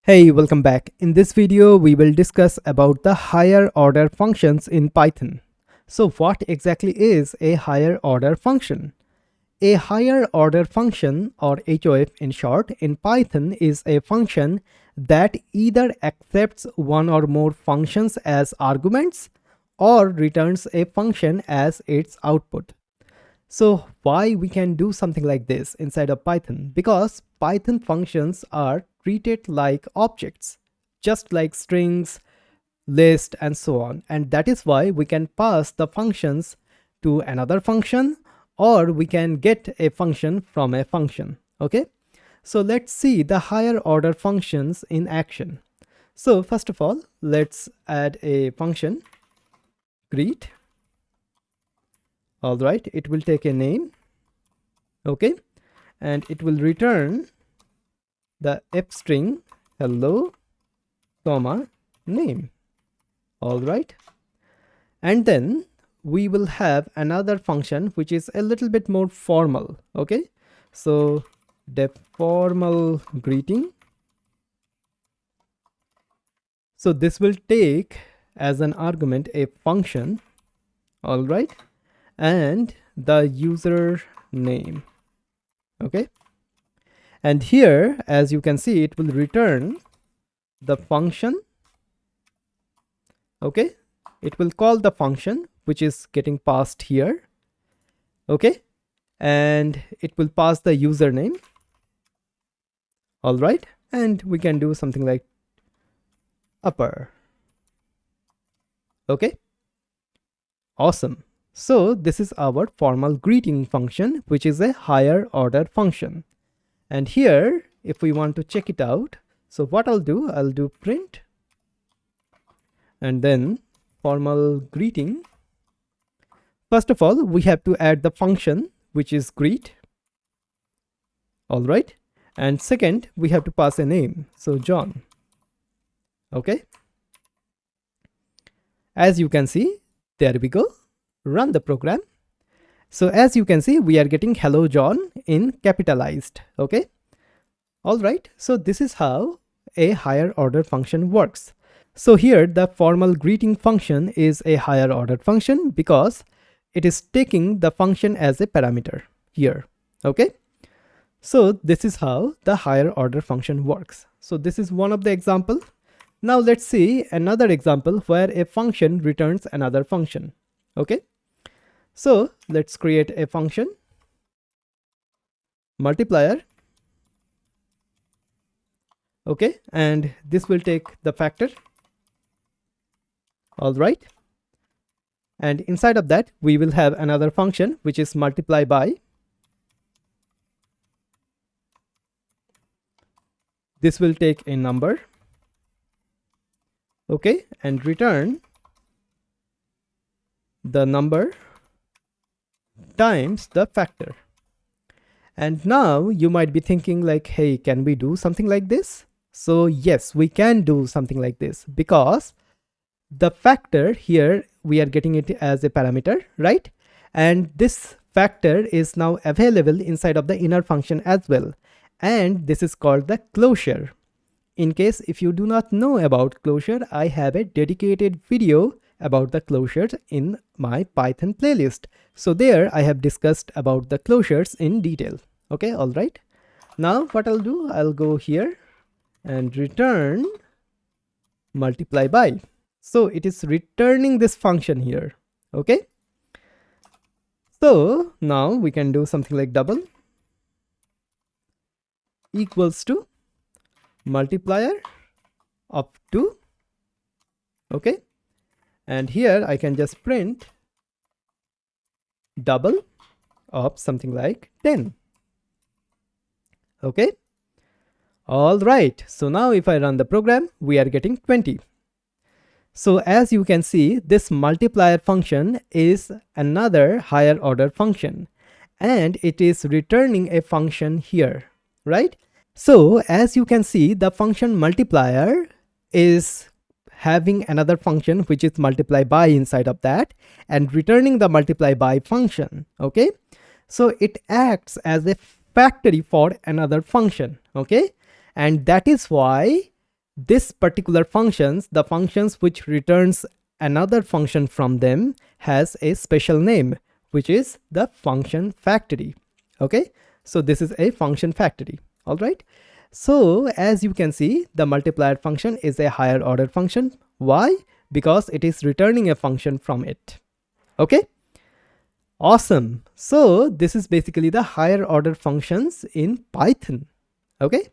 Hey, welcome back. In this video, we will discuss about the higher order functions in Python. So what exactly is a higher order function? A higher order function, or HOF in short, in Python is a function that either accepts one or more functions as arguments or returns a function as its output. So why we can do something like this inside of Python? Because Python functions are treated like objects, just like strings, list, and so on. And that is why we can pass the functions to another function, or we can get a function from a function. Okay, so let's see the higher order functions in action. So first of all, let's add a function greet. All right, it will take a name. Okay, and it will return the f string hello comma name. All right, and then we will have another function which is a little bit more formal. Okay, so the formal greeting. So this will take as an argument a function. All right, and the user name. Okay, and here, as you can see, it will return the function. Okay, it will call the function which is getting passed here. Okay, and it will pass the username. All right, and we can do something like upper. Okay, awesome. So this is our formal greeting function, which is a higher order function. And here, if we want to check it out, so what I'll do print and then formal greeting. First of all, we have to add the function which is greet. All right, and second, we have to pass a name, so John. Okay, as you can see, there we go. Run the program. So as you can see, we are getting hello John in capitalized. Okay, all right, so this is how a higher order function works. So here the formal greeting function is a higher order function because it is taking the function as a parameter here. Okay, so this is how the higher order function works. So this is one of the example. Now let's see another example where a function returns another function. Okay, so let's create a function multiplier. Okay, and this will take the factor. All right, and inside of that we will have another function which is multiply by. This will take a number. Okay, and return the number times the factor. And now you might be thinking like, hey, can we do something like this? So yes, we can do something like this because the factor here, we are getting it as a parameter, right? And this factor is now available inside of the inner function as well. And this is called the closure. In case if you do not know about closure, I have a dedicated video about the closures in my Python playlist. So there I have discussed about the closures in detail. Okay, all right. Now what I'll do, I'll go here and return multiply by. So it is returning this function here. Okay, so now we can do something like double equals to multiplier up to. Okay, and here I can just print double of something like 10. Okay, all right, so now if I run the program, we are getting 20. So as you can see, this multiplier function is another higher order function and it is returning a function here, right? So as you can see, the function multiplier is having another function which is multiply by inside of that and returning the multiply by function. Okay, so it acts as a factory for another function. Okay, and that is why This particular functions, the functions which returns another function from them, has a special name, which is the function factory. Okay, so this is a function factory. All right. So as you can see, the multiplier function is a higher order function. Why? Because it is returning a function from it. Okay. Awesome. So this is basically the higher order functions in Python. Okay.